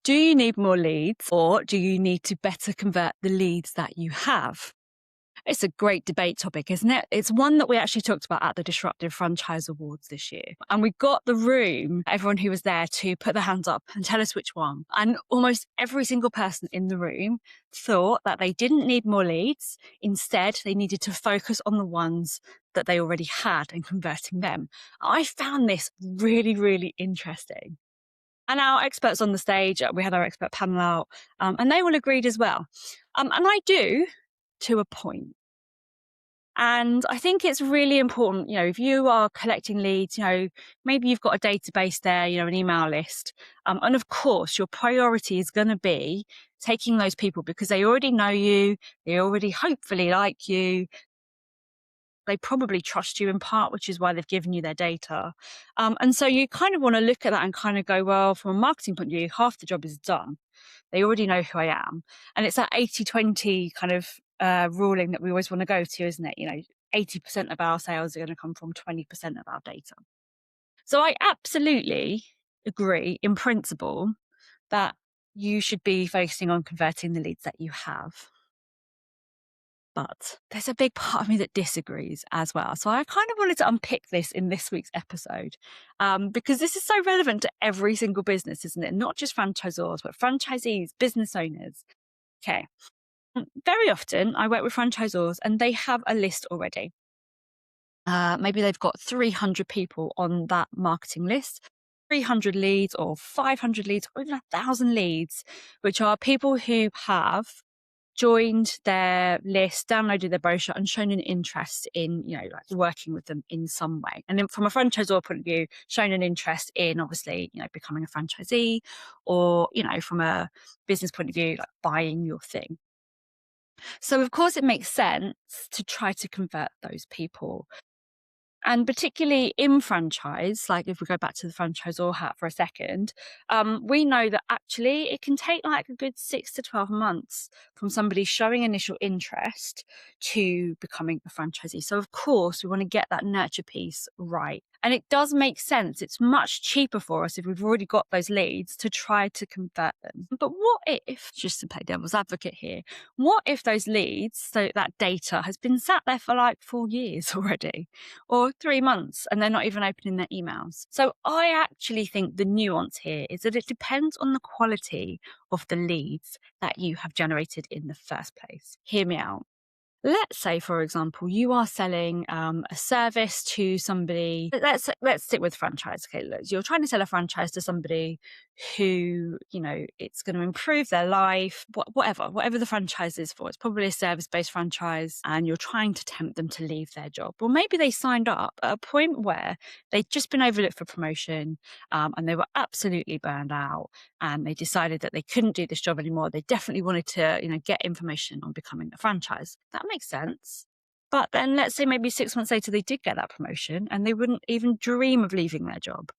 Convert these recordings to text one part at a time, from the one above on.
Do you need more leads, or do you need to better convert the leads that you have? It's a great debate topic, isn't it? It's one that we actually talked about at the Disruptive Franchise Awards this year. And we got the room, everyone who was there, to put their hands up and tell us which one. And almost every single person in the room thought that they didn't need more leads. Instead, they needed to focus on the ones that they already had and converting them. I found this really, really interesting. And our experts on the stage, we had our expert panel out, and they all agreed as well. And I do, to a point. And I think it's really important, if you are collecting leads, maybe you've got a database there, an email list. And of course, your priority is going to be taking those people because they already know you. They already hopefully like you. They probably trust you in part, which is why they've given you their data. And so you kind of want to look at that and kind of go, well, from a marketing point of view, half the job is done. They already know who I am. And it's that 80-20 kind of ruling that we always want to go to, isn't it? 80% of our sales are going to come from 20% of our data. So I absolutely agree in principle that you should be focusing on converting the leads that you have. But there's a big part of me that disagrees as well. So I kind of wanted to unpick this in this week's episode because this is so relevant to every single business, isn't it? Not just franchisors, but franchisees, business owners. Okay. Very often I work with franchisors and they have a list already. Maybe they've got 300 people on that marketing list, 300 leads or 500 leads or even 1,000 leads, which are people who have joined their list, downloaded their brochure and shown an interest in, working with them in some way. And then from a franchisor point of view, shown an interest in obviously, becoming a franchisee or, from a business point of view, like buying your thing. So of course it makes sense to try to convert those people. And particularly in franchise, like if we go back to the franchisor hat for a second, we know that actually it can take like a good 6 to 12 months from somebody showing initial interest to becoming a franchisee. So of course, we want to get that nurture piece right. And it does make sense. It's much cheaper for us if we've already got those leads to try to convert them. But what if, just to play devil's advocate here, what if those leads, so that data has been sat there for like 4 years already or 3 months and they're not even opening their emails? So I actually think the nuance here is that it depends on the quality of the leads that you have generated in the first place. Hear me out. Let's say, for example, you are selling a service to somebody. Let's stick with franchise. Okay, look, you're trying to sell a franchise to somebody who, it's going to improve their life, whatever the franchise is for. It's probably a service-based franchise and you're trying to tempt them to leave their job. Well, maybe they signed up at a point where they'd just been overlooked for promotion and they were absolutely burned out and they decided that they couldn't do this job anymore. They definitely wanted to, get information on becoming a franchise. That makes sense. But then let's say maybe 6 months later, they did get that promotion and they wouldn't even dream of leaving their job.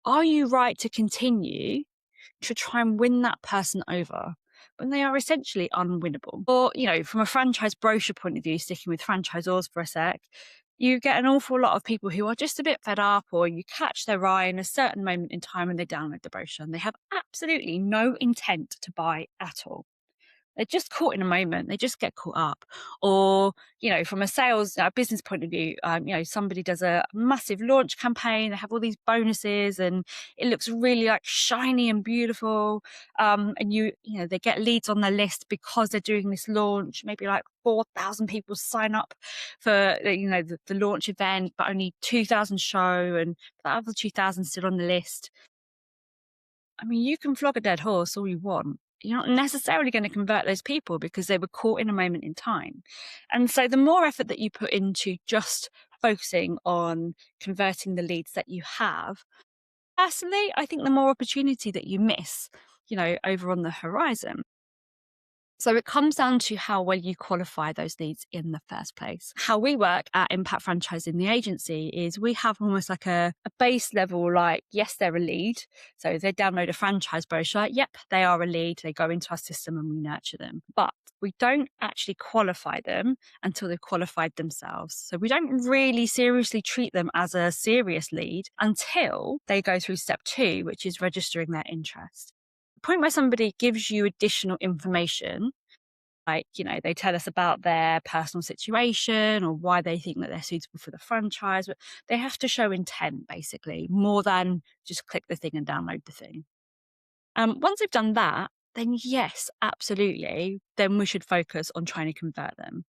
Are you right to continue to try and win that person over when they are essentially unwinnable? Or, from a franchise brochure point of view, sticking with franchisors for a sec, you get an awful lot of people who are just a bit fed up, or you catch their eye in a certain moment in time and they download the brochure and they have absolutely no intent to buy at all. They're just caught in a moment. They just get caught up. Or, from a sales business point of view, somebody does a massive launch campaign. They have all these bonuses and it looks really like shiny and beautiful. And they get leads on their list because they're doing this launch. Maybe like 4,000 people sign up for, the launch event, but only 2,000 show and the other 2,000 still on the list. I mean, you can flog a dead horse all you want. You're not necessarily going to convert those people because they were caught in a moment in time. And so the more effort that you put into just focusing on converting the leads that you have, personally, I think the more opportunity that you miss, over on the horizon. So it comes down to how well you qualify those leads in the first place. How we work at Impact Franchise in the agency is we have almost like a base level, like, yes, they're a lead. So they download a franchise brochure. Yep, they are a lead. They go into our system and we nurture them. But we don't actually qualify them until they've qualified themselves. So we don't really seriously treat them as a serious lead until they go through step 2, which is registering their interest. point where somebody gives you additional information, like, they tell us about their personal situation or why they think that they're suitable for the franchise, but they have to show intent, basically, more than just click the thing and download the thing. Once they've done that, then yes, absolutely, then we should focus on trying to convert them.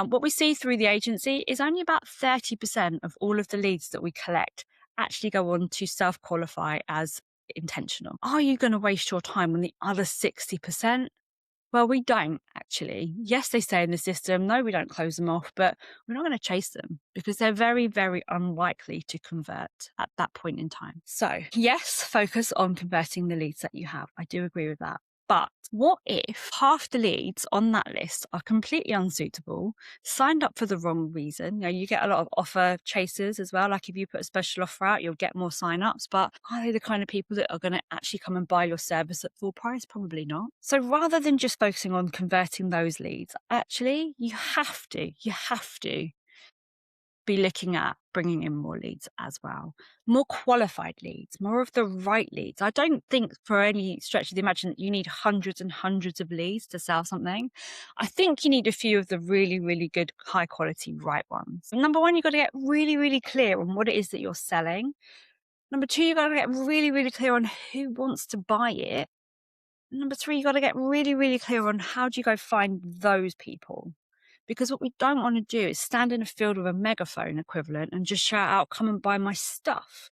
What we see through the agency is only about 30% of all of the leads that we collect actually go on to self-qualify as intentional. Are you going to waste your time on the other 60%? Well, we don't actually. Yes, they stay in the system. No, we don't close them off, but we're not going to chase them because they're very, very unlikely to convert at that point in time. So yes, focus on converting the leads that you have. I do agree with that. But what if half the leads on that list are completely unsuitable, signed up for the wrong reason? You get a lot of offer chasers as well. Like if you put a special offer out, you'll get more sign-ups. But are they the kind of people that are going to actually come and buy your service at full price? Probably not. So rather than just focusing on converting those leads, actually, you have to be looking at bringing in more leads as well. More qualified leads, more of the right leads. I don't think for any stretch of the imagination that you need hundreds and hundreds of leads to sell something. I think you need a few of the really, really good, high quality, right ones. Number one, you've got to get really, really clear on what it is that you're selling. Number two, you've got to get really, really clear on who wants to buy it. Number three, you've got to get really, really clear on how do you go find those people. Because what we don't want to do is stand in a field with a megaphone equivalent and just shout out, come and buy my stuff.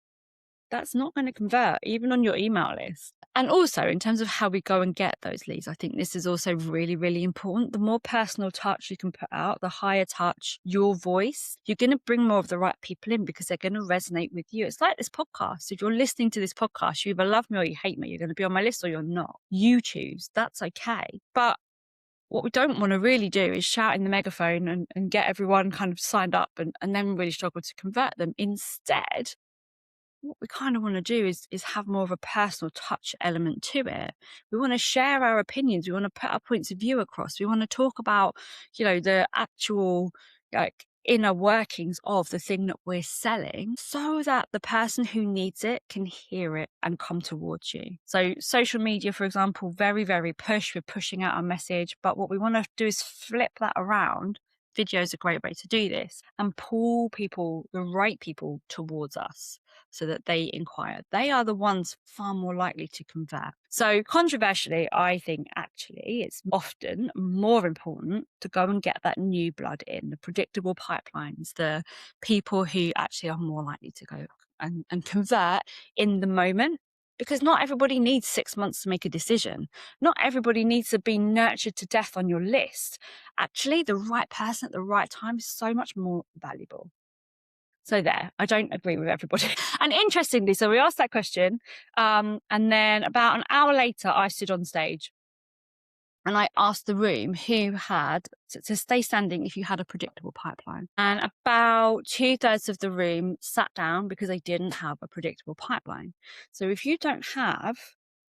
That's not going to convert, even on your email list. And also, in terms of how we go and get those leads, I think this is also really, really important. The more personal touch you can put out, the higher touch your voice, you're going to bring more of the right people in because they're going to resonate with you. It's like this podcast. If you're listening to this podcast, you either love me or you hate me. You're going to be on my list or you're not. You choose. That's okay. But what we don't want to really do is shout in the megaphone and get everyone kind of signed up and then really struggle to convert them. Instead, what we kind of want to do is have more of a personal touch element to it. We want to share our opinions. We want to put our points of view across. We want to talk about, the actual inner workings of the thing that we're selling so that the person who needs it can hear it and come towards you. So social media, for example, very, very push. We're pushing out our message. But what we want to do is flip that around. Video is a great way to do this and pull people, the right people, towards us so that they inquire. They are the ones far more likely to convert. So controversially, I think actually it's often more important to go and get that new blood in, the predictable pipelines, the people who actually are more likely to go and convert in the moment. Because not everybody needs 6 months to make a decision. Not everybody needs to be nurtured to death on your list. Actually, the right person at the right time is so much more valuable. So there, I don't agree with everybody. And interestingly, so we asked that question, and then about an hour later, I stood on stage and I asked the room who had to stay standing if you had a predictable pipeline. And about 2/3 of the room sat down because they didn't have a predictable pipeline. So if you don't have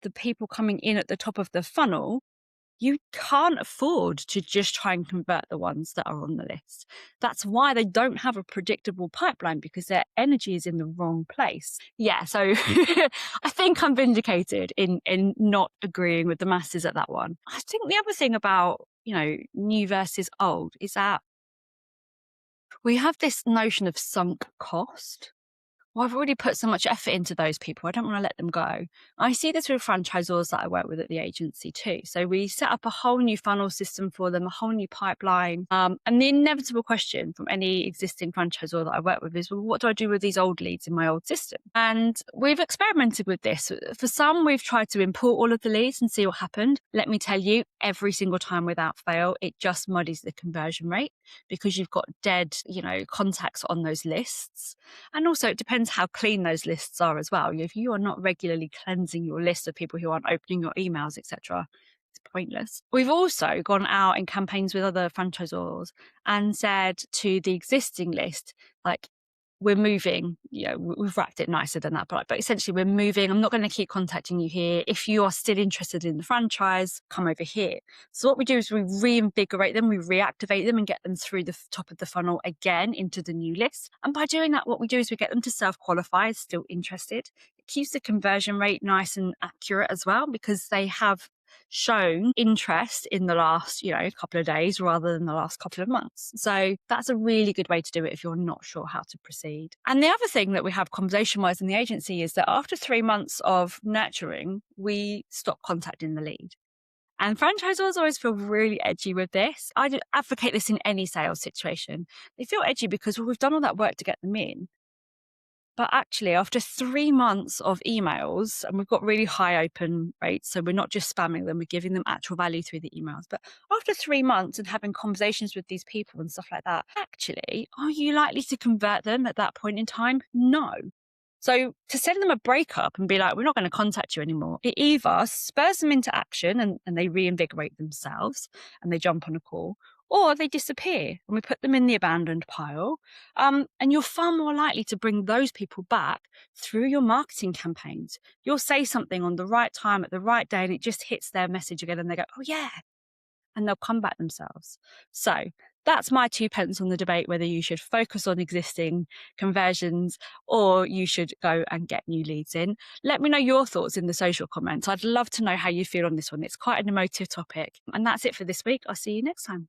the people coming in at the top of the funnel, you can't afford to just try and convert the ones that are on the list. That's why they don't have a predictable pipeline, because their energy is in the wrong place. Yeah, so I think I'm vindicated in not agreeing with the masses at that one. I think the other thing about, new versus old is that we have this notion of sunk cost. Well, I've already put so much effort into those people. I don't want to let them go. I see this with franchisors that I work with at the agency too. So we set up a whole new funnel system for them, a whole new pipeline. And the inevitable question from any existing franchisor that I work with is, well, what do I do with these old leads in my old system? And we've experimented with this. For some, we've tried to import all of the leads and see what happened. Let me tell you, every single time without fail, it just muddies the conversion rate because you've got dead, contacts on those lists. And also it depends how clean those lists are as well. If you are not regularly cleansing your list of people who aren't opening your emails, etc., it's pointless. We've also gone out in campaigns with other franchisors and said to the existing list, like, we're moving, we've wrapped it nicer than that, but essentially we're moving. I'm not going to keep contacting you here. If you are still interested in the franchise, come over here. So what we do is we reinvigorate them, we reactivate them and get them through the top of the funnel again into the new list. And by doing that, what we do is we get them to self-qualify as still interested. It keeps the conversion rate nice and accurate as well, because they have shown interest in the last, couple of days rather than the last couple of months. So that's a really good way to do it if you're not sure how to proceed. And the other thing that we have conversation-wise in the agency is that after 3 months of nurturing, we stop contacting the lead. And franchisors always feel really edgy with this. I advocate this in any sales situation. They feel edgy because, we've done all that work to get them in. But actually, after 3 months of emails, and we've got really high open rates, so we're not just spamming them, we're giving them actual value through the emails. But after 3 months and having conversations with these people and stuff like that, actually, are you likely to convert them at that point in time? No. So to send them a breakup and be like, we're not going to contact you anymore, it either spurs them into action and they reinvigorate themselves and they jump on a call, or they disappear and we put them in the abandoned pile. And you're far more likely to bring those people back through your marketing campaigns. You'll say something on the right time at the right day and it just hits their message again and they go, oh yeah, and they'll come back themselves. So that's my 2 pence on the debate, whether you should focus on existing conversions or you should go and get new leads in. Let me know your thoughts in the social comments. I'd love to know how you feel on this one. It's quite an emotive topic. And that's it for this week. I'll see you next time.